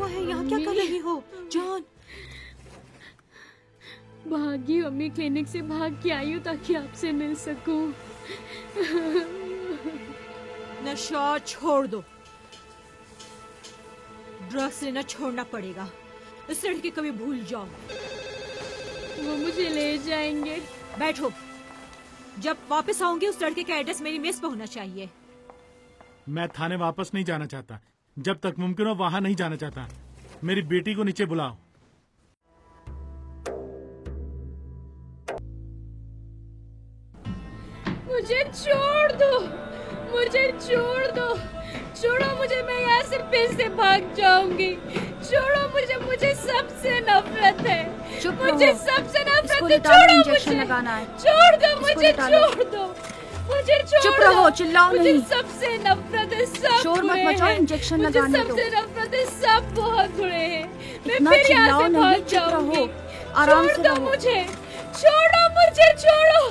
हुआ है? यहाँ क्या कर रही हो जॉन? भागी अम्मी, क्लिनिक से भाग के आई हूँ ताकि आपसे मिल सकूं। नशा छोड़ दो, ड्रग्स लेना छोड़ना पड़ेगा। इस लड़के को भी भूल जाओ। वो मुझे ले जाएंगे। बैठो, जब वापस आऊंगी उस लड़के का एड्रेस मेरी मेज पे होना चाहिए। मैं थाने वापस नहीं जाना चाहता, जब तक मुमकिन हो वहां नहीं जाना चाहता। मेरी बेटी को नीचे बुलाओ। मुझे छोड़ दो, मुझे छोड़ दो, छोड़ो मुझे, मैं यहाँ से फिर से भाग जाऊंगी। छोड़ो मुझे, मुझे सबसे नफरत है। मुझे सबसे नफरत है। छोड़ो मुझे, लगाना है। छोड़ दो मुझे, छोड़ दो मुझे, चुप रहो, चिल्लाओ नहीं। मुझे सबसे नफरत है, सब शोर मत मचाओ, इंजेक्शन लगाने दो। सबसे नफरत है, सब बहुत बुरे हैं। मैं इतना फिर यहाँ चिल्लाओ से नहीं, भाग चुप जाऊंगी। रहो, आराम से छोड़ दो रहो। मुझे, छोड़ो मुझे, छोड़ो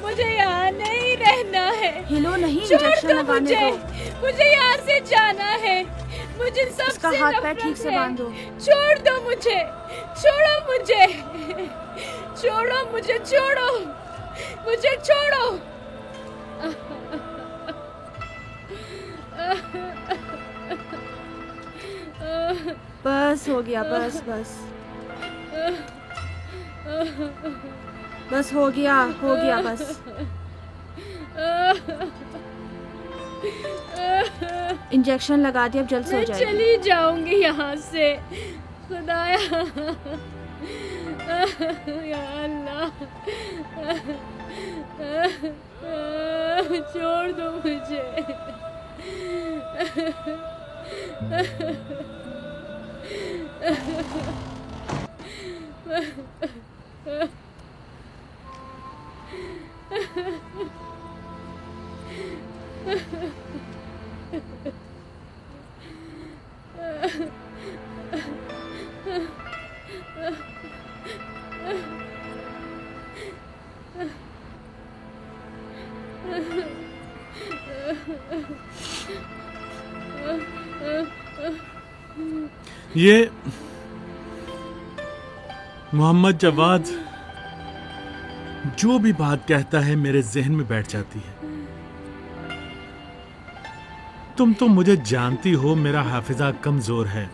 मुझे, यहाँ नहीं रहना है। हिलो नहीं, इंजेक्शन लगाने दो। मुझे यहाँ से जाना है। मुझे सबसे इसका हाथ पैर ठीक से बांधो। छोड़ दो मुझे, छोड़ो मुझे, छोड़ो मुझे, छोड़ो मुझे, छोड़ो। बस हो गया, बस बस बस हो गया बस। इंजेक्शन लगा दिया, अब जल्द से हो जाएगी। मैं चली जाऊंगी यहाँ से, खुदाया, या अल्लाह, छोड़ दो मुझे। ये मोहम्मद जवाद जो भी बात कहता है मेरे जहन में बैठ जाती है। तुम तो मुझे जानती हो, मेरा हाफिजा कमजोर है,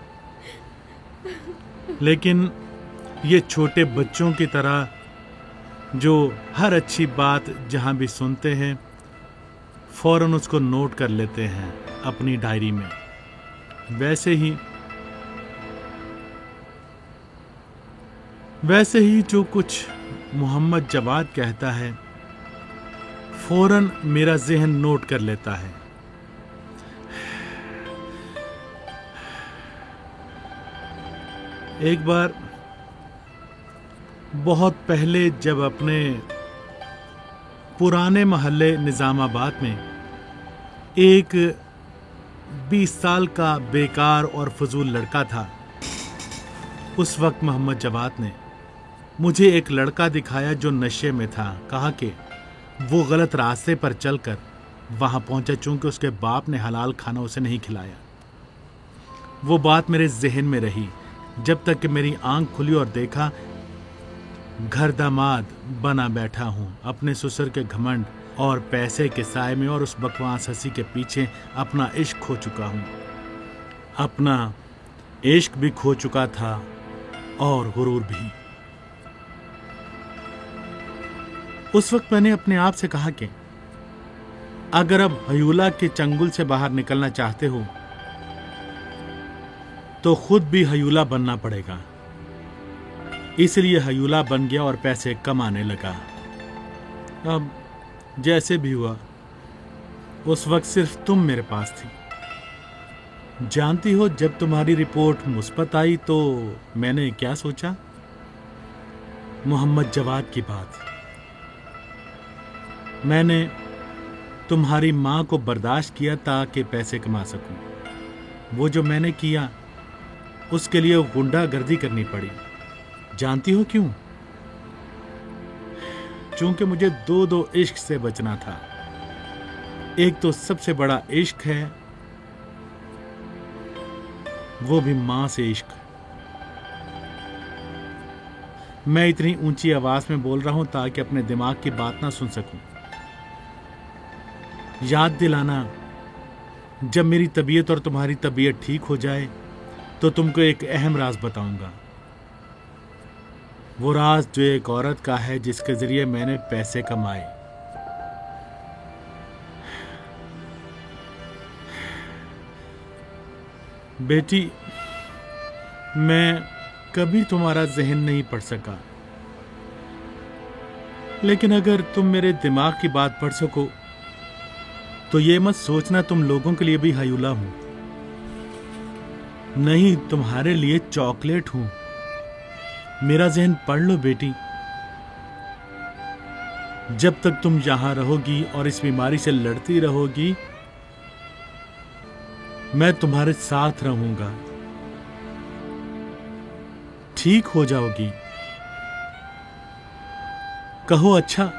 लेकिन ये छोटे बच्चों की तरह जो हर अच्छी बात जहां भी सुनते हैं फौरन उसको नोट कर लेते हैं अपनी डायरी में, वैसे ही जो कुछ मोहम्मद जवाद कहता है फौरन मेरा जहन नोट कर लेता है। एक बार बहुत पहले जब अपने पुराने मोहल्ले निजामाबाद में एक 20 साल का बेकार और फजूल लड़का था, उस वक्त मोहम्मद जवाद ने मुझे एक लड़का दिखाया जो नशे में था। कहा कि वो गलत रास्ते पर चलकर वहां पहुंचा चूंकि उसके बाप ने हलाल खाना उसे नहीं खिलाया। वो बात मेरे जहन में रही जब तक कि मेरी आंख खुली और देखा घर दामाद बना बैठा हूं, अपने ससुर के घमंड और पैसे के साए में और उस बकवास हंसी के पीछे अपना इश्क खो चुका हूं। अपना इश्क भी खो चुका था और गुरूर भी। उस वक्त मैंने अपने आप से कहा कि अगर अब हयूला के चंगुल से बाहर निकलना चाहते हो तो खुद भी हयूला बनना पड़ेगा। इसलिए हयूला बन गया और पैसे कमाने लगा। अब जैसे भी हुआ, उस वक्त सिर्फ तुम मेरे पास थी। जानती हो, जब तुम्हारी रिपोर्ट मुस्बत आई तो मैंने क्या सोचा? मोहम्मद जवाद की बात। मैंने तुम्हारी मां को बर्दाश्त किया ताकि पैसे कमा सकूं। वो जो मैंने किया उसके लिए गुंडागर्दी करनी पड़ी। जानती हो क्यों? चूंकि मुझे दो इश्क से बचना था। एक तो सबसे बड़ा इश्क है वो भी मां से इश्क। मैं इतनी ऊंची आवाज में बोल रहा हूं ताकि अपने दिमाग की बात ना सुन सकूं। याद दिलाना, जब मेरी तबीयत और तुम्हारी तबीयत ठीक हो जाए तो तुमको एक अहम राज बताऊंगा। वो राज जो एक औरत का है जिसके जरिए मैंने पैसे कमाए। बेटी, मैं कभी तुम्हारा जहन नहीं पढ़ सका, लेकिन अगर तुम मेरे दिमाग की बात पढ़ सको तो ये मत सोचना तुम लोगों के लिए भी हयूला हूं। नहीं, तुम्हारे लिए चॉकलेट हूं। मेरा जहन पढ़ लो बेटी। जब तक तुम यहां रहोगी और इस बीमारी से लड़ती रहोगी, मैं तुम्हारे साथ रहूंगा। ठीक हो जाओगी। कहो अच्छा?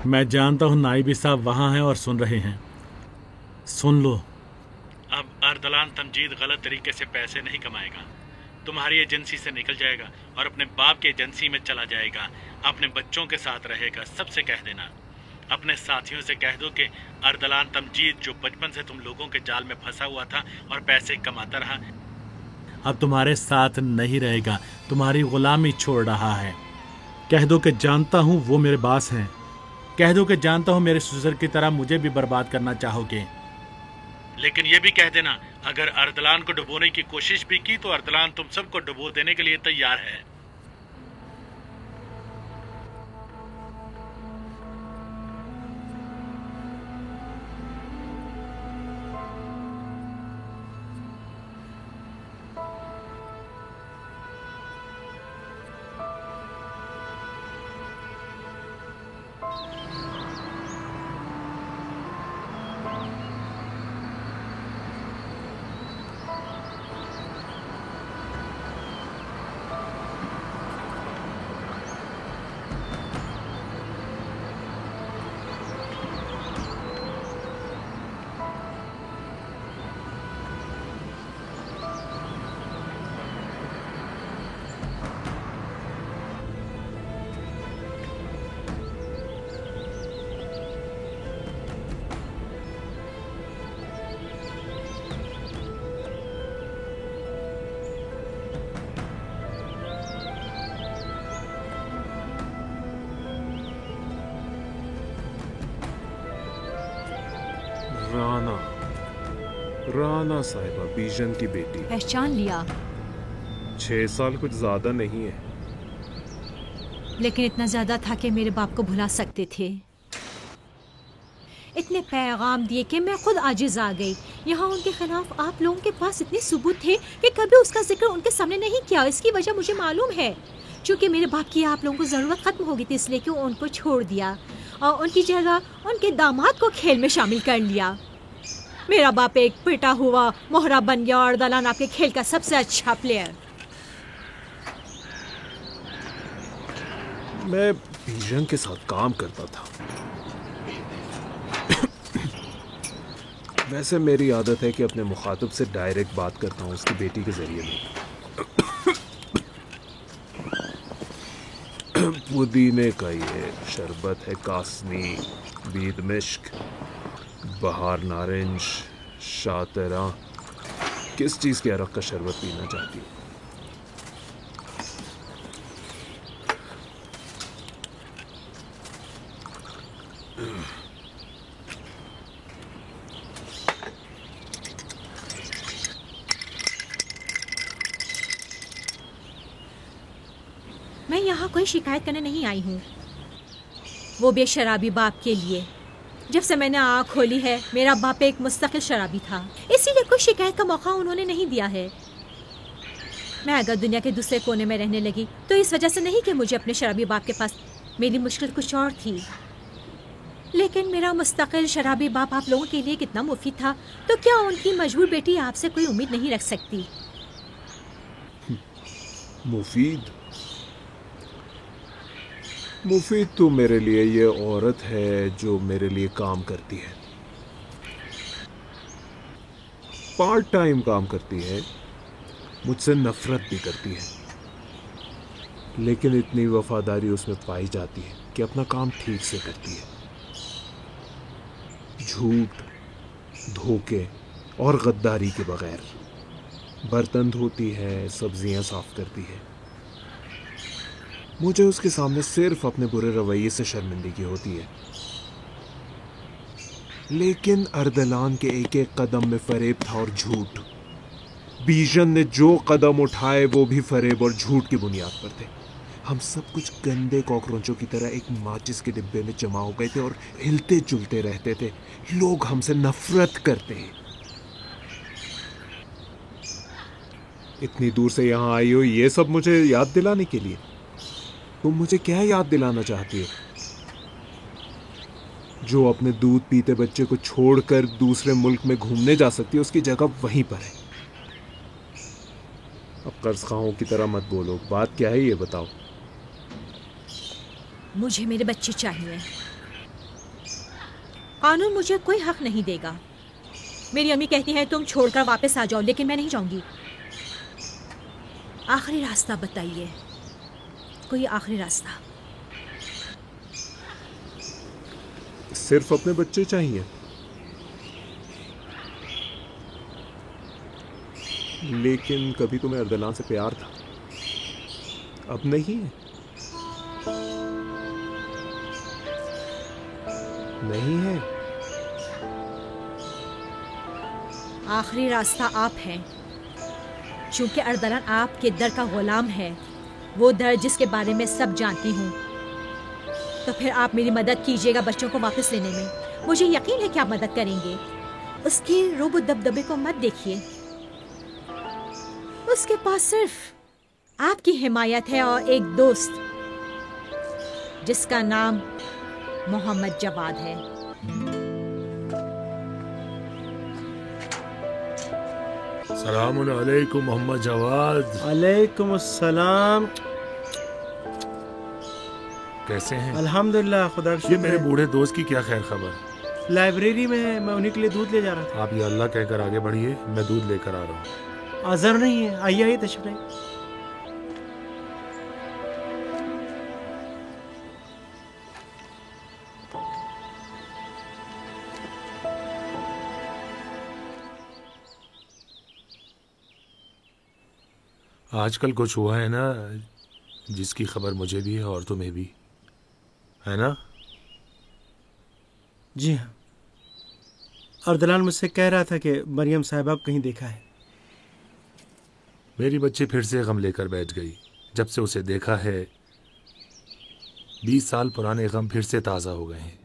मैं जानता हूं नाइबी साहब वहां हैं और सुन रहे हैं। सुन लो, अब अर्दलान तमजीद गलत तरीके से पैसे नहीं कमाएगा। तुम्हारी एजेंसी से निकल जाएगा और अपने बाप की एजेंसी में चला जाएगा। अपने बच्चों के साथ रहेगा। सबसे कह देना, अपने साथियों से कह दो कि अर्दलान तमजीद जो बचपन से तुम लोगों के जाल में फंसा हुआ था और पैसे कमाता रहा, अब तुम्हारे साथ नहीं रहेगा। तुम्हारी गुलामी छोड़ रहा है। कह दो कि जानता हूं वो मेरे बास हैं। कह दो कि जानता हूं मेरे ससुर की तरह मुझे भी बर्बाद करना चाहोगे। लेकिन ये भी कह देना, अगर अर्दलान को डुबोने की कोशिश भी की तो अर्दलान तुम सबको डुबो देने के लिए तैयार है। राना साहिबा, बीजन की बेटी। पहचान लिया, 6 साल कुछ ज्यादा नहीं है। लेकिन इतना ज्यादा था कि मेरे बाप को भुला सकते थे। इतने पैगाम दिए कि मैं खुद आजिज आ गई। यहाँ उनके खिलाफ आप लोगों के पास इतने सबूत थे कि कभी उसका जिक्र उनके सामने नहीं किया। इसकी वजह मुझे मालूम है, चूंकि मेरे बाप की आप लोगों को ज़रूरत ख़त्म हो गई थी, इसलिए कि उनको छोड़ दिया और उनकी जगह उनके दामाद को खेल में शामिल कर लिया। मेरा बाप एक पिटा हुआ मोहरा बन गया और दलान आपके खेल का सबसे अच्छा प्लेयर। मैं बीजन के साथ काम करता था। वैसे मेरी आदत है कि अपने मुखातिब से डायरेक्ट बात करता हूँ, उसकी बेटी के जरिए में। पुदीने का ये शरबत है, कासनी, बीद मिश्क, बहार नारंज, शातरा। किस चीज़ के अरक का शरबत पीना चाहती है? मैं यहाँ कोई शिकायत करने नहीं आई हूँ, वो भी शराबी बाप के लिए। जब से मैंने आँख खोली है, मेरा बाप एक मुस्तकिल शराबी था, इसीलिए कोई शिकायत का मौका उन्होंने नहीं दिया है। मैं अगर दुनिया के दूसरे कोने में रहने लगी तो इस वजह से नहीं कि मुझे अपने शराबी बाप के पास मेरी मुश्किल कुछ और थी, लेकिन मेरा मुस्तकिल शराबी बाप आप लोगों के लिए कितना मुफीद था, तो क्या उनकी मजबूर बेटी आपसे कोई उम्मीद नहीं रख सकती? मुफीद तो मेरे लिए ये औरत है जो मेरे लिए काम करती है, पार्ट टाइम काम करती है, मुझसे नफरत भी करती है, लेकिन इतनी वफादारी उसमें पाई जाती है कि अपना काम ठीक से करती है। झूठ, धोखे और गद्दारी के बगैर बर्तन धोती है, सब्जियां साफ करती है। मुझे उसके सामने सिर्फ अपने बुरे रवैये से शर्मिंदगी होती है, लेकिन अर्दलान के एक एक कदम में फरेब था और झूठ। बीजन ने जो कदम उठाए वो भी फरेब और झूठ की बुनियाद पर थे। हम सब कुछ गंदे कॉकरोचों की तरह एक माचिस के डिब्बे में जमा हो गए थे और हिलते जुलते रहते थे। लोग हमसे नफरत करते हैं। इतनी दूर से यहाँ आई हो ये सब मुझे याद दिलाने के लिए? तुम मुझे क्या याद दिलाना चाहती हो? जो अपने दूध पीते बच्चे को छोड़कर दूसरे मुल्क में घूमने जा सकती है, उसकी जगह वहीं पर है। अब कर्ज खाओं की तरह मत बोलो। बात क्या है ये बताओ। मुझे मेरे बच्चे चाहिए। कानून मुझे कोई हक नहीं देगा। मेरी अम्मी कहती है तुम छोड़कर वापस आ जाओ, लेकिन मैं नहीं जाऊंगी। आखिरी रास्ता बताइए, कोई आखिरी रास्ता। सिर्फ अपने बच्चे चाहिए? लेकिन कभी तुम्हें अर्दलान से प्यार था, अब नहीं है। नहीं है। आखिरी रास्ता आप हैं, चूंकि अर्दलान आपके दर का गुलाम है, वो दर जिसके बारे में सब जानती हूँ। तो फिर आप मेरी मदद कीजिएगा बच्चों को वापस लेने में। मुझे यकीन है कि आप मदद करेंगे। उसकी रूब दबदबे को मत देखिए। उसके पास सिर्फ आपकी हिमायत है और एक दोस्त जिसका नाम मोहम्मद जवाद है। सलामुन अलैकुम मोहम्मद जवाद। अलैकुम अस्सलाम। कैसे हैं? अल्हम्दुलिल्लाह, खुदा का ये शुक्र मेरे है। बूढ़े दोस्त की क्या खैर खबर? लाइब्रेरी में है, मैं उन्हीं के लिए दूध ले जा रहा था। आप ये अल्लाह कहकर आगे बढ़िए, मैं दूध लेकर आ रहा हूँ। आज़र नहीं है, आइए आइए तशरीफ लाइए। आजकल कुछ हुआ है ना जिसकी खबर मुझे भी है और तुम्हें भी है ना? जी हाँ, अर्दलान मुझसे कह रहा था कि मरियम साहिबा कहीं देखा है। मेरी बच्ची फिर से गम लेकर बैठ गई। जब से उसे देखा है 20 साल पुराने गम फिर से ताज़ा हो गए हैं।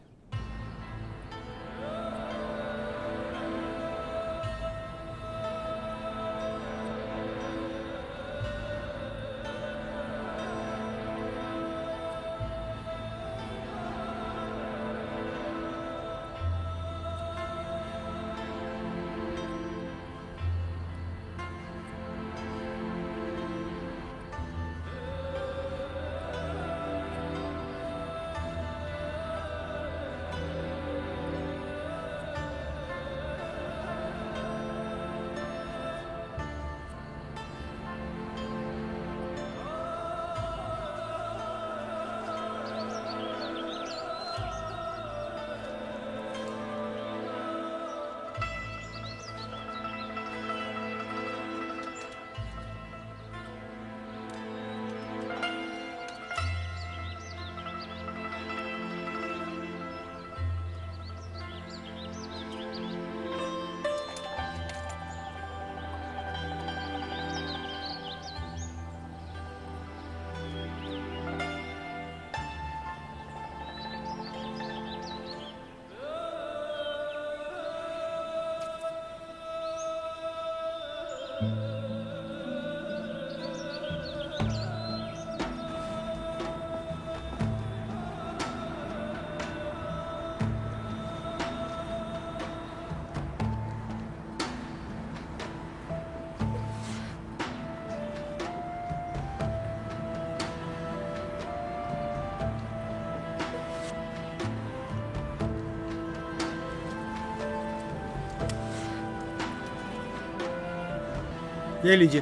ये लीजिए।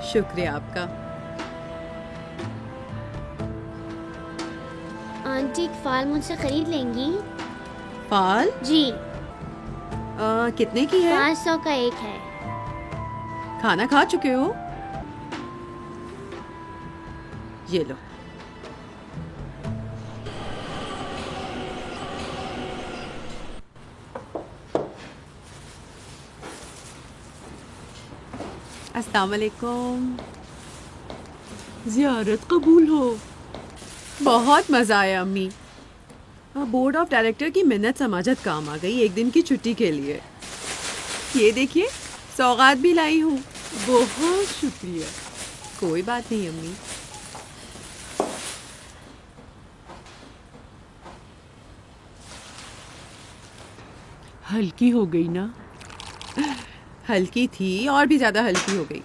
शुक्रिया आपका। आंटी एक फाल मुझसे खरीद लेंगी? फाल? जी। कितने की है? 500 का एक है। खाना खा चुके हो? ये लो। अस्सलाम वालेकुम। ज़ियारत कबूल हो। बहुत मज़ा आया अम्मी। बोर्ड ऑफ डायरेक्टर की मिन्नत समाजत काम आ गई एक दिन की छुट्टी के लिए। ये देखिए सौगात भी लाई हूँ। बहुत शुक्रिया। कोई बात नहीं अम्मी। हल्की हो गई ना? हल्की थी और भी ज़्यादा हल्की हो गई।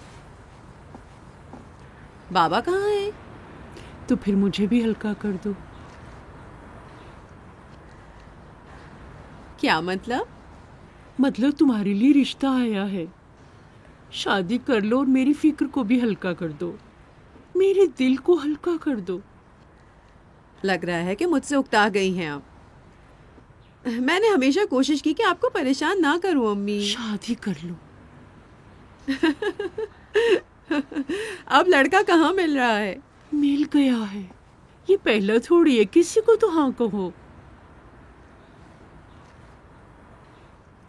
बाबा कहाँ हैं? तो फिर मुझे भी हल्का कर दो। क्या मतलब? मतलब तुम्हारे लिए रिश्ता आया है। शादी कर लो और मेरी फिक्र को भी हल्का कर दो। मेरे दिल को हल्का कर दो। लग रहा है कि मुझसे उकता गई हैं आप। मैंने हमेशा कोशिश की कि आपको परेशान ना करूं अम्मी। शादी कर लो। अब लड़का कहाँ मिल रहा है? मिल गया है। ये पहला थोड़ी है किसी को तो हाँ कहो।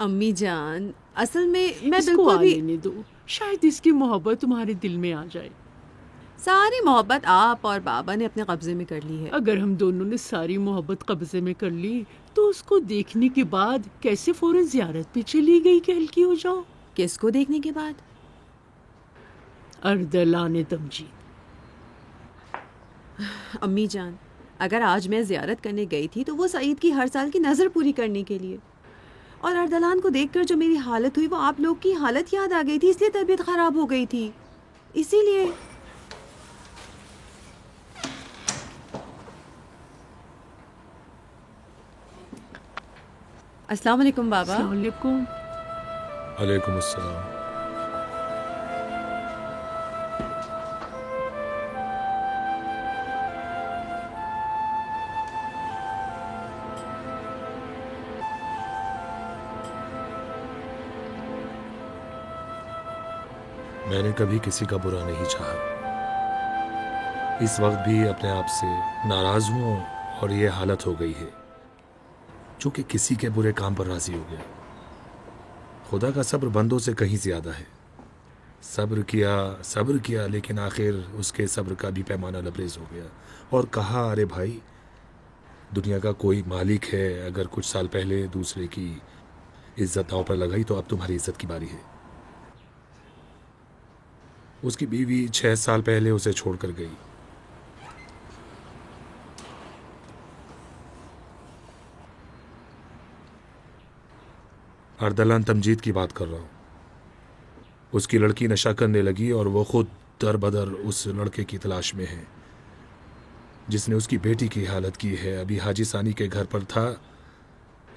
अम्मी जान असल में मैं इसको बिल्कुल भी आने दो। शायद इसकी मोहब्बत तुम्हारे दिल में आ जाए। सारी मोहब्बत आप और बाबा ने अपने कब्जे में कर ली है। अगर हम दोनों ने सारी मोहब्बत कब्जे में कर ली तो उसको देखने के बाद कैसे फौरन जियारत पे चली गई कि हल्की हो जाओ। किसको देखने के बाद? अर्दलान तमजीद। अम्मी जान अगर आज मैं जियारत करने गई थी तो वो सईद की हर साल की नज़र पूरी करने के लिए। और अर्दलान को देखकर जो मेरी हालत हुई वो आप लोग की हालत याद आ गई थी, इसलिए तबीयत खराब हो गई थी। इसीलिए अस्सलाम वालेकुम बाबा। अस्सलाम वालेकुम। वालेकुम अस्सलाम। मैंने कभी किसी का बुरा नहीं चाहा। इस वक्त भी अपने आप से नाराज हूं और ये हालत हो गई है चूंकि किसी के बुरे काम पर राजी हो गया। खुदा का सब्र बंदों से कहीं ज्यादा है। सब्र किया लेकिन आखिर उसके सब्र का भी पैमाना लबरेज हो गया और कहा अरे भाई दुनिया का कोई मालिक है, अगर कुछ साल पहले दूसरे की इज्जत दांव पर लगाई तो अब तुम्हारी इज्जत की बारी है। उसकी बीवी 6 साल पहले उसे छोड़कर गई। अर्दलान तमजीद की बात कर रहा हूं। उसकी लड़की नशा करने लगी और वो खुद दर बदर उस लड़के की तलाश में है जिसने उसकी बेटी की हालत की है। अभी हाजी सानी के घर पर था।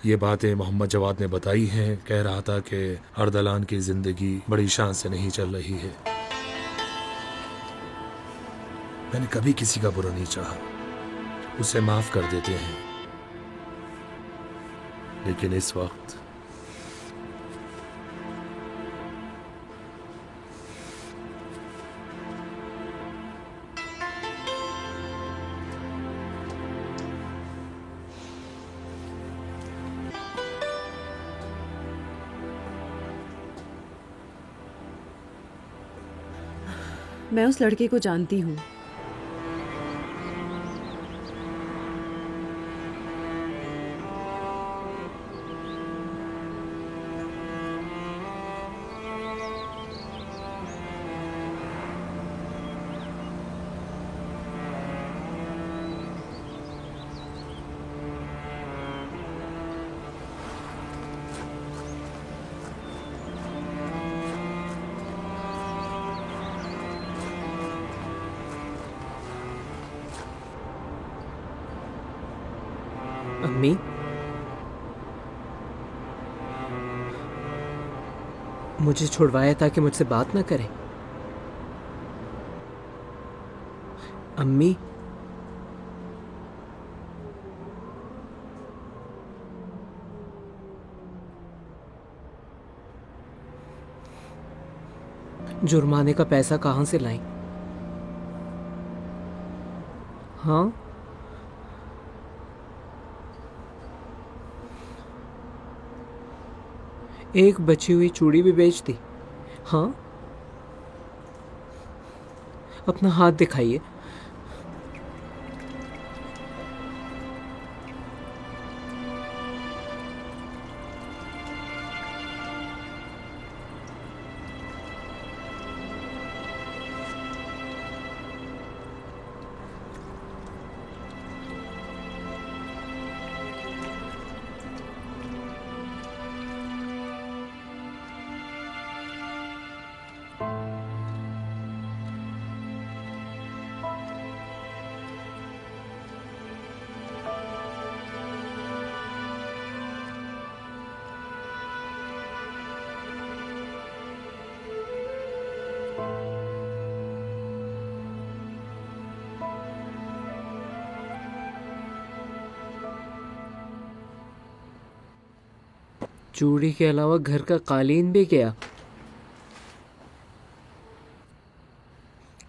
ये बातें मोहम्मद जवाद ने बताई हैं। कह रहा था कि अर्दलान की जिंदगी बड़ी शान से नहीं चल रही है। मैंने कभी किसी का बुरा नहीं चाहा। उसे माफ कर देते हैं लेकिन इस वक्त मैं उस लड़के को जानती हूँ। अम्मी, मुझे छुड़वाया ताकि मुझसे बात ना करें। अम्मी, जुर्माने का पैसा कहाँ से लाई? हाँ, एक बची हुई चूड़ी भी बेच दी। हाँ, अपना हाथ दिखाइए। चूड़ी के अलावा घर का कालीन भी गया।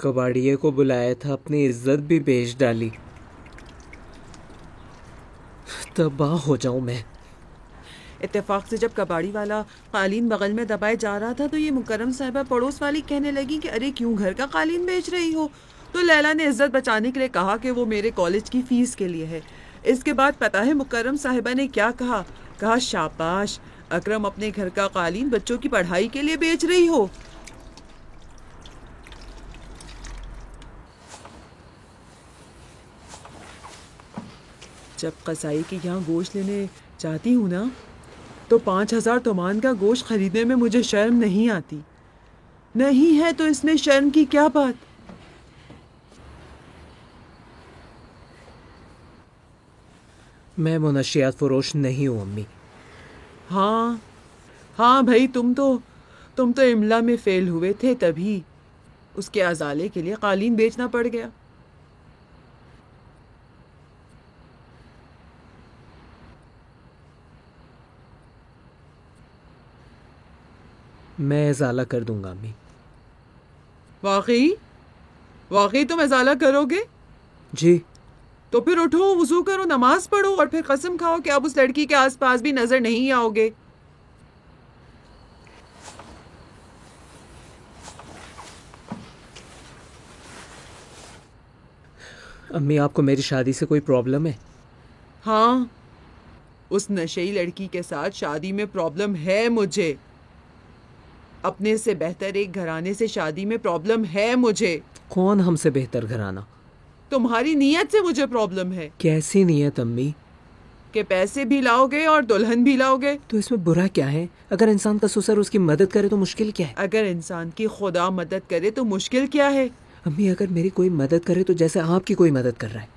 कबाड़िये को बुलाया था, अपनी इज्जत भी बेच डाली। तबाह हो जाऊं मैं। इत्तेफाक से जब कबाड़ी वाला कालीन बगल में दबाए जा रहा था तो ये मुकर्रम साहिबा पड़ोस वाली कहने लगी कि अरे क्यों घर का कालीन बेच रही हो। तो लैला ने इज्जत बचाने के लिए कहा कि वो मेरे कॉलेज की फीस के लिए है। इसके बाद पता है मुकर्रम साहिबा ने क्या कहा? कहा शाबाश अकरम, अपने घर का कालीन बच्चों की पढ़ाई के लिए बेच रही हो। जब कसाई के यहाँ गोश्त लेने जाती हूँ ना तो 5000 तोमान का गोश्त खरीदने में मुझे शर्म नहीं आती। नहीं है तो इसमें शर्म की क्या बात? मैं मुनशियात फरोश नहीं हूँ अम्मी। हाँ हाँ भाई, तुम तो इमला में फेल हुए थे, तभी उसके अजाले के लिए कालीन बेचना पड़ गया। मैं इजाला कर दूंगा अम्मी। वाकई तुम इजाला करोगे? जी। तो फिर उठो, वुजू करो, नमाज पढ़ो और फिर कसम खाओ कि अब उस लड़की के आसपास भी नजर नहीं आओगे। अम्मी, आपको मेरी शादी से कोई प्रॉब्लम है? हाँ, उस नशेई लड़की के साथ शादी में प्रॉब्लम है मुझे। अपने से बेहतर एक घराने से शादी में प्रॉब्लम है मुझे। कौन हमसे बेहतर घराना? तुम्हारी नीयत से मुझे प्रॉब्लम है। कैसी नीयत अम्मी? कि पैसे भी लाओगे और दुल्हन भी लाओगे। तो इसमें बुरा क्या है? अगर इंसान का ससुर उसकी मदद करे तो मुश्किल क्या है? अगर इंसान की खुदा मदद करे तो मुश्किल क्या है? अम्मी, अगर मेरी कोई मदद करे तो जैसे आपकी कोई मदद कर रहा है।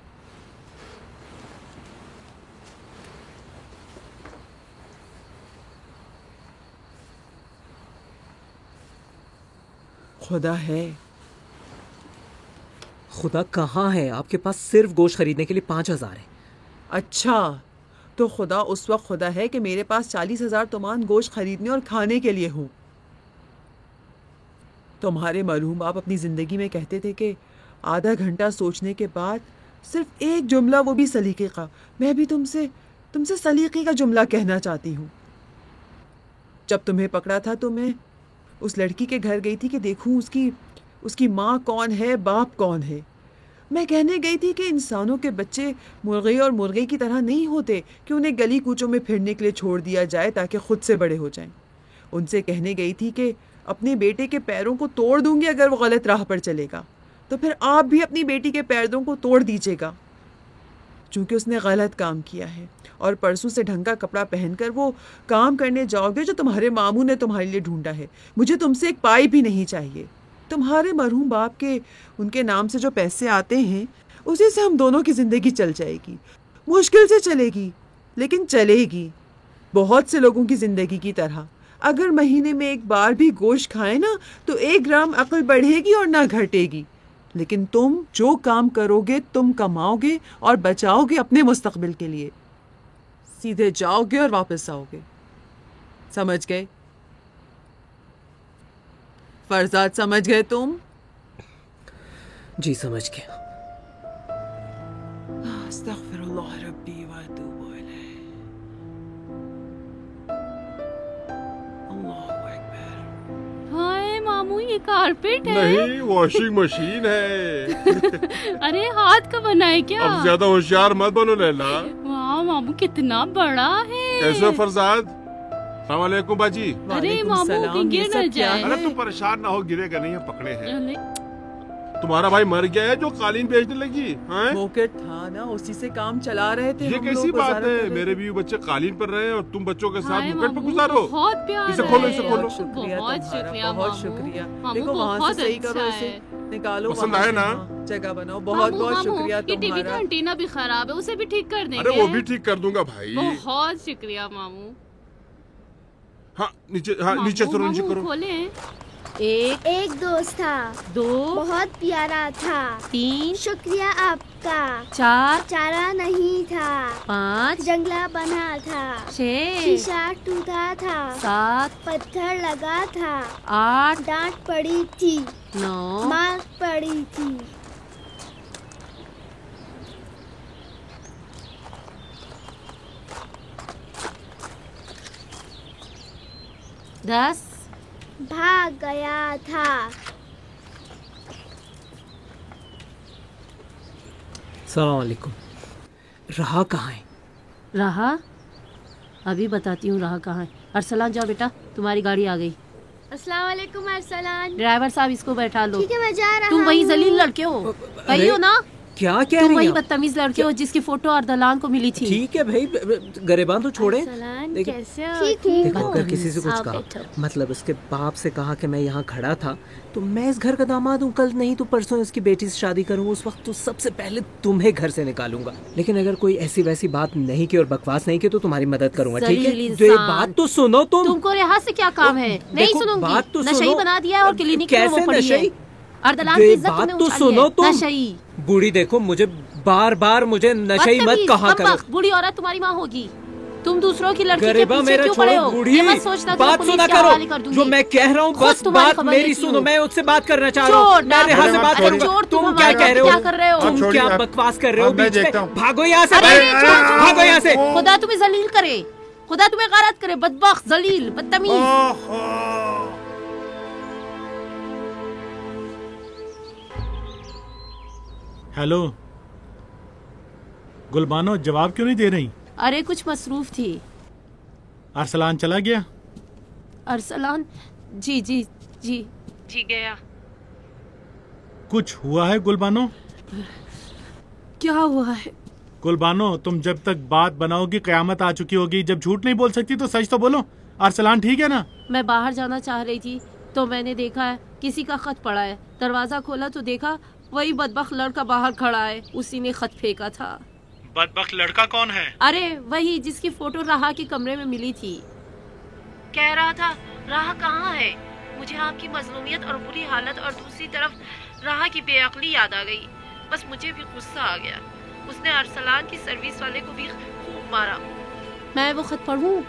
खुदा है। खुदा कहाँ है? आपके पास सिर्फ गोश्त खरीदने के लिए 5000 है। अच्छा, तो खुदा उस वक्त खुदा है कि मेरे पास 40,000 तोमान गोश्त खरीदने और खाने के लिए हूँ। तुम्हारे मरहूम बाप अपनी ज़िंदगी में कहते थे कि आधा घंटा सोचने के बाद सिर्फ एक जुमला, वो भी सलीके का। मैं भी तुमसे सलीके का जुमला कहना चाहती हूँ। जब तुम्हें पकड़ा था तो मैं उस लड़की के घर गई थी कि देखूँ उसकी माँ कौन है, बाप कौन है। मैं कहने गई थी कि इंसानों के बच्चे मुर्गे और मुर्गे की तरह नहीं होते कि उन्हें गली कूचों में फिरने के लिए छोड़ दिया जाए ताकि खुद से बड़े हो जाएं। उनसे कहने गई थी कि अपने बेटे के पैरों को तोड़ दूंगी अगर वो गलत राह पर चलेगा, तो फिर आप भी अपनी बेटी के पैरों को तोड़ दीजिएगा चूँकि उसने गलत काम किया है। और परसों से ढंग का कपड़ा पहनकर वो काम करने जाओगे जो तुम्हारे मामू ने तुम्हारे लिए ढूंढा है। मुझे तुमसे एक पाई भी नहीं चाहिए। तुम्हारे मरहूम बाप के उनके नाम से जो पैसे आते हैं उसी से हम दोनों की ज़िंदगी चल जाएगी। मुश्किल से चलेगी, लेकिन चलेगी, बहुत से लोगों की जिंदगी की तरह। अगर महीने में एक बार भी गोश्त खाए ना तो 1 ग्राम अक्ल बढ़ेगी और ना घटेगी। लेकिन तुम जो काम करोगे तुम कमाओगे और बचाओगे अपने मुस्तकबिल के लिए। सीधे जाओगे और वापस आओगे, समझ गए? फरजाद समझ गए तुम? जी समझ गया। अस्तगफिरुल्लाह रब्बी व अतूबु इलैह। अल्लाहु अकबर। हाय मामू, ये कारपेट है? नहीं, वॉशिंग मशीन है। अरे हाथ का बना है क्या? अब ज्यादा होशियार मत बनो लैला। वाह मामू, कितना बड़ा है। कैसे हो फरजाद? अस्सलाम वालेकुम बाजी। अरे मामू, कहीं गिर न जाए। अरे तुम परेशान ना हो, गिरेगा नहीं, हम पकड़े हैं। तुम्हारा भाई मर गया है जो कालीन बेचने लगी है? पॉकेट था ना, उसी से काम चला रहे थे। ये कैसी बात है? मेरे भी बच्चे कालीन पर रहे और तुम बच्चों के साथ मुकेट पर गुजारो। बहुत प्यार इसे खोलो, इसे खोलो। बहुत शुक्रिया, बहुत शुक्रिया। देखो वहाँ से सही करो, इसे निकालो। पसंद आए ना? जगह बनाओ। बहुत बहुत शुक्रिया तुम्हारा। टीवी का एंटीना भी खराब है, उसे भी ठीक कर देंगे। अरे वो भी ठीक कर दूंगा भाई। बहुत शुक्रिया मामू। हाँ नीचे, हाँ नीचे करो, नीचे करो। खोले। एक दोस्त था, 2 बहुत प्यारा था, 3 शुक्रिया आपका, 4 चारा नहीं था, 5 जंगला बना था, 6 शीशा टूटा था, 7 पत्थर लगा था, 8 डांट पड़ी थी, 9 मार पड़ी थी। दस भाग गया था। सलाम वालेकुम। रहा कहाँ है? रहा अभी बताती हूँ रहा कहाँ है। अरसलान जाओ बेटा, तुम्हारी गाड़ी आ गई। अस्सलाम वालेकुम अरसलान। ड्राइवर साहब इसको बैठा लो। ठीक है, मैं जा रहा हूँ। तुम वही जलील लड़के हो, वही हो ना? क्या कह तुम रही वही हैं? बदतमीज लड़के हो जिसकी फोटो अर्दलान को मिली थी। ठीक है भाई, गरेबान तो छोड़े। कैसे हो? ठीक हूँ। देखो अगर किसी से कुछ कहा, मतलब उसके बाप से कहा कि मैं यहाँ खड़ा था तो मैं इस घर का दामाद हूँ, कल नहीं तो परसों इसकी बेटी से शादी करूँगा, उस वक्त तो सबसे पहले तुम्हें घर से निकालूंगा। लेकिन अगर कोई ऐसी वैसी बात नहीं की और बकवास नहीं की तो तुम्हारी मदद करूंगा, ठीक है? तो बात तो सुनो तुमको यहाँ से क्या काम है? नहीं सुनूंगी। बात तो नशई बना दिया और क्लिनिक में वो पड़ी है। अर्दलान की इज्जत बात तो सुनो तुम। नशई बूढ़ी देखो, मुझे बार बार मुझे नशई मत कहा करो। बूढ़ी औरत तुम्हारी माँ होगी, तुम दूसरों की लड़की के पीछे मेरा क्यों पड़े हो? बूढ़ी, मत सोचना बात सुना करो जो मैं कह रहा हूँ, बस बात मेरी सुनो। मैं उससे बात करना चाह रहा हूँ, मैं यहाँ से बात करूँगा। तुम क्या कह रहे हो? तुम क्या बकवास कर रहे हो बीच में? भागो यहाँ से, भागो यहाँ से। खुदा तुम्हें जलील करे, खुदा तुम्हें गारत करे, बदबख्त, जलील, बदतमीज। हेलो गुलबानो, जवाब क्यों नहीं दे रही? अरे कुछ मसरूफ थी। अरसलान चला गया? अरसलान जी जी जी जी गया। कुछ हुआ है गुलबानो? क्या हुआ है? गुलबानो, तुम जब तक बात बनाओगी कयामत आ चुकी होगी। जब झूठ नहीं बोल सकती तो सच तो बोलो। अरसलान ठीक है ना? मैं बाहर जाना चाह रही थी तो मैंने देखा है किसी का खत पड़ा है। दरवाजा खोला तो देखा वही बदबख्त लड़का बाहर खड़ा है, उसी ने खत फेंका था। बदबख्त लड़का कौन है? अरे वही जिसकी फोटो राहा के कमरे में मिली थी। कह रहा था राहा कहाँ है। मुझे आपकी मजलूमियत और बुरी हालत और दूसरी तरफ राहा की बेअक्ली याद आ गई। बस मुझे भी गुस्सा आ गया। उसने अरसलान की सर्विस वाले को भी खूब मारा। मैं वो खत पढ़ूं?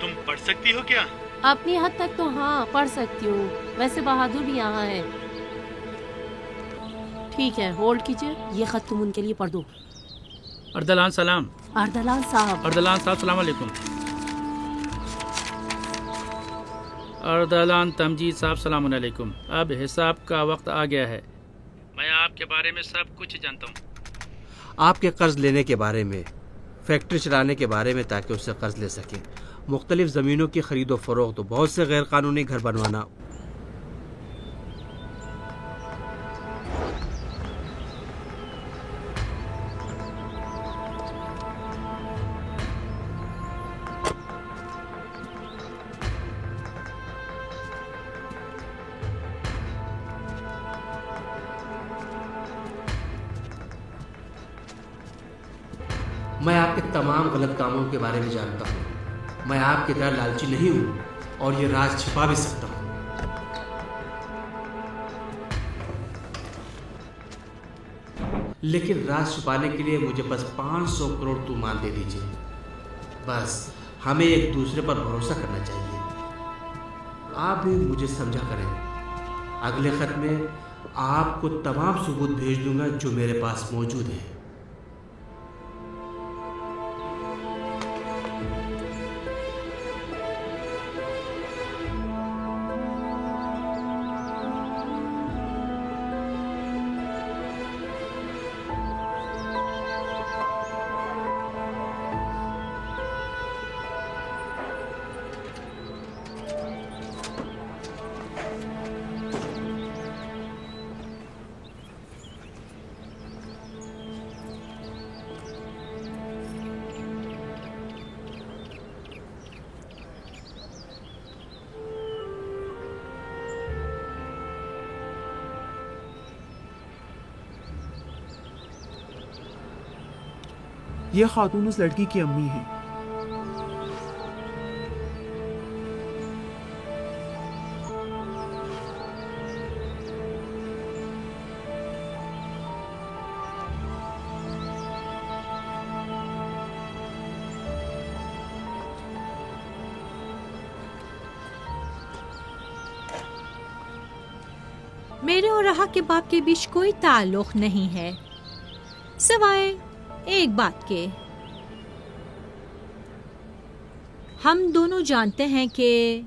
तुम पढ़ सकती हो क्या? अपनी हद तक तो हाँ पढ़ सकती हूँ। वैसे बहादुर भी यहाँ है। ठीक है, होल्ड कीजिए, ये खत तुम उनके लिए पढ़ दो। अर्दलान सलाम। अर्दलान साहब। अर्दलान साहब सलाम अलैकुम। अर्दलान तमजीद साहब सलाम अलैकुम। अब हिसाब का वक्त आ गया है। मैं आपके बारे में सब कुछ जानता हूँ। आपके कर्ज लेने के बारे में, फैक्ट्री चलाने के बारे में, ताकि उससे कर्ज ले सकें, मुख्तलिफ ज़मीनों की खरीदो फरोख्त, तो बहुत से गैर कानूनी घर बनवाना। मैं आपके तमाम गलत कामों के बारे में जानता हूँ। मैं आपकी तरह लालची नहीं हूँ और ये राज छिपा भी सकता हूँ। लेकिन राज छुपाने के लिए मुझे बस 500 करोड़ तूमान दे दीजिए। बस हमें एक दूसरे पर भरोसा करना चाहिए। आप भी मुझे समझा करें। अगले खत में आपको तमाम सबूत भेज दूंगा जो मेरे पास मौजूद है। यह खातून उस लड़की की अम्मी है। मेरे और राहा के बाप के बीच कोई ताल्लुक नहीं है, सिवाय एक बात के। हम दोनों जानते हैं कि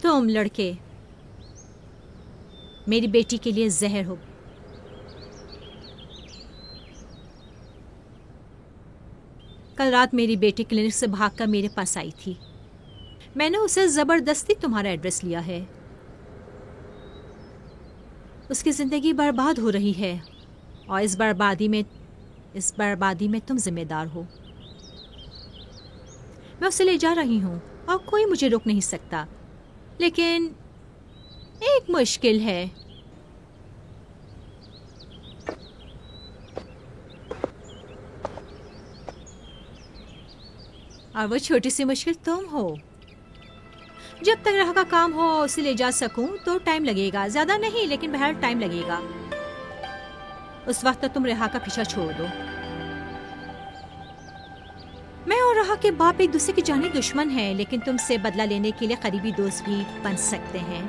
तुम लड़के मेरी बेटी के लिए जहर हो। कल रात मेरी बेटी क्लिनिक से भागकर मेरे पास आई थी। मैंने उसे जबरदस्ती तुम्हारा एड्रेस लिया है। उसकी जिंदगी बर्बाद हो रही है और इस बर्बादी में तुम जिम्मेदार हो। मैं उसे ले जा रही हूँ और कोई मुझे रोक नहीं सकता, लेकिन एक मुश्किल है। और वो छोटी सी मुश्किल तुम हो। जब तक राह का काम हो उसे ले जा सकूं तो टाइम लगेगा, ज्यादा नहीं लेकिन बहर टाइम लगेगा। उस वक्त तक तुम रेहा का पीछा छोड़ दो। मैं और राहा के बाप एक दूसरे के जाने दुश्मन हैं, लेकिन तुमसे बदला लेने के लिए करीबी दोस्त भी बन सकते हैं।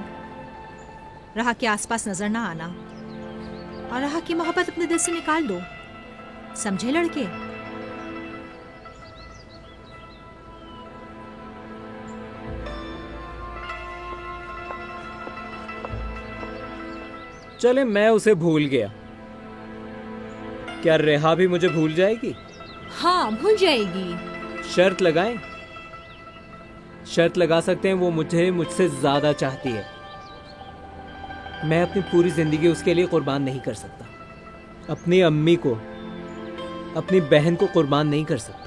राहा के आसपास नजर ना आना और राहा की मोहब्बत अपने दिल से निकाल दो, समझे लड़के? चले, मैं उसे भूल गया। क्या रेहा भी मुझे भूल जाएगी? हाँ, भूल जाएगी। शर्त लगाएं? शर्त लगा सकते हैं। वो मुझसे ज्यादा चाहती है। मैं अपनी पूरी जिंदगी उसके लिए कुर्बान नहीं कर सकता। अपनी अम्मी को, अपनी बहन को कुर्बान नहीं कर सकता।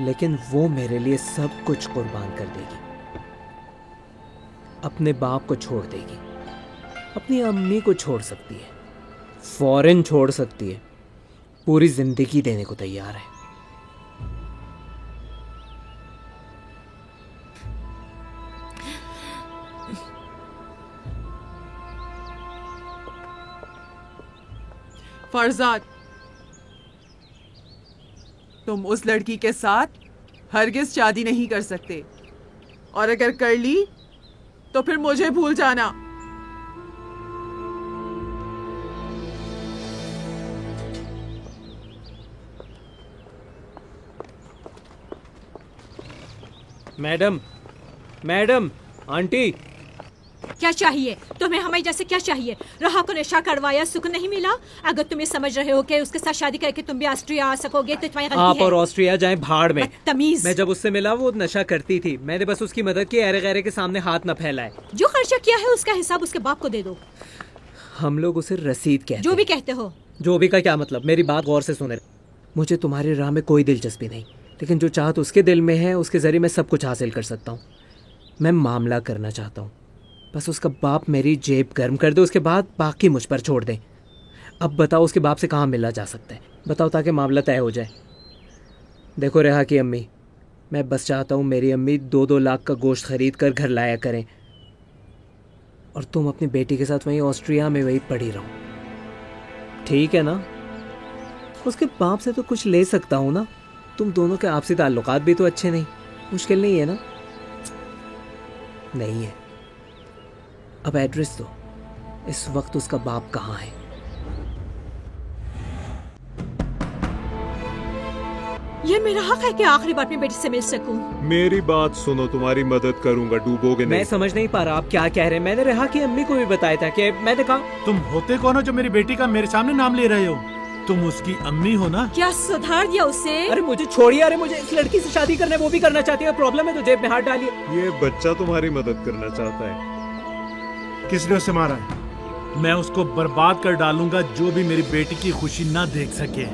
लेकिन वो मेरे लिए सब कुछ कुर्बान कर देगी। अपने बाप को छोड़ देगी, अपनी अम्मी को छोड़ सकती है, फौरन छोड़ सकती है, पूरी जिंदगी देने को तैयार है। फरजाद, तुम उस लड़की के साथ हरगिज शादी नहीं कर सकते, और अगर कर ली तो फिर मुझे भूल जाना। मैडम, मैडम, आंटी, क्या चाहिए तुम्हें? हमें जैसे क्या चाहिए? राहा को नशा करवाया, सुख नहीं मिला। अगर तुम ये समझ रहे हो कि उसके साथ शादी करके तुम भी ऑस्ट्रिया आ सकोगे तो तुम्हारी गलती है। आप और ऑस्ट्रिया जाएं भाड़ में। तमीज। मैं जब उससे मिला वो नशा करती थी। मैंने बस उसकी मदद की, ऐरे गैरे के सामने हाथ न फैलाए। जो खर्चा किया है उसका हिसाब उसके बाप को दे दो। हम लोग उसे रसीद कहते हैं। जो भी कहते हो। जो भी का क्या मतलब? मेरी बात गौर से सुने। मुझे तुम्हारी राह में कोई दिलचस्पी नहीं, लेकिन जो चाहत उसके दिल में है उसके जरिए मैं सब कुछ हासिल कर सकता हूँ। मैं मामला करना चाहता हूँ। बस उसका बाप मेरी जेब गर्म कर दे, उसके बाद बाकी मुझ पर छोड़ दें। अब बताओ उसके बाप से कहाँ मिला जा सकता है, बताओ ताकि मामला तय हो जाए। देखो रेहा की अम्मी, मैं बस चाहता हूँ मेरी अम्मी 2-2 लाख का गोश्त खरीद कर घर लाया करें और तुम अपनी बेटी के साथ वहीं ऑस्ट्रिया में वहीं पड़ी रहो, ठीक है ना? उसके बाप से तो कुछ ले सकता हूँ ना, तुम दोनों के आपसी ताल्लुकात भी तो अच्छे नहीं, मुश्किल नहीं है ना? नहीं है। अब एड्रेस दो, इस वक्त उसका बाप कहाँ है? ये मेरा हक है कि आखिरी बार अपनी बेटी से मिल सकूं। मेरी बात सुनो, तुम्हारी मदद करूंगा, डूबोगे नहीं। मैं समझ नहीं पा रहा आप क्या कह रहे हैं। मैंने रेहा की अम्मी को भी बताया था कि मैंने कहा। तुम होते कौन हो जो मेरी बेटी का मेरे सामने नाम ले रहे हो? तुम उसकी अम्मी हो ना? क्या सुधार दिया उसे? अरे मुझे छोड़िए, अरे मुझे इस लड़की से शादी करना है, वो भी करना चाहती है, प्रॉब्लम है तो जेब में हाथ डालिए। ये बच्चा तुम्हारी मदद करना चाहता है। किसने उसे मारा है? मैं उसको बर्बाद कर डालूंगा जो भी मेरी बेटी की खुशी ना देख सके।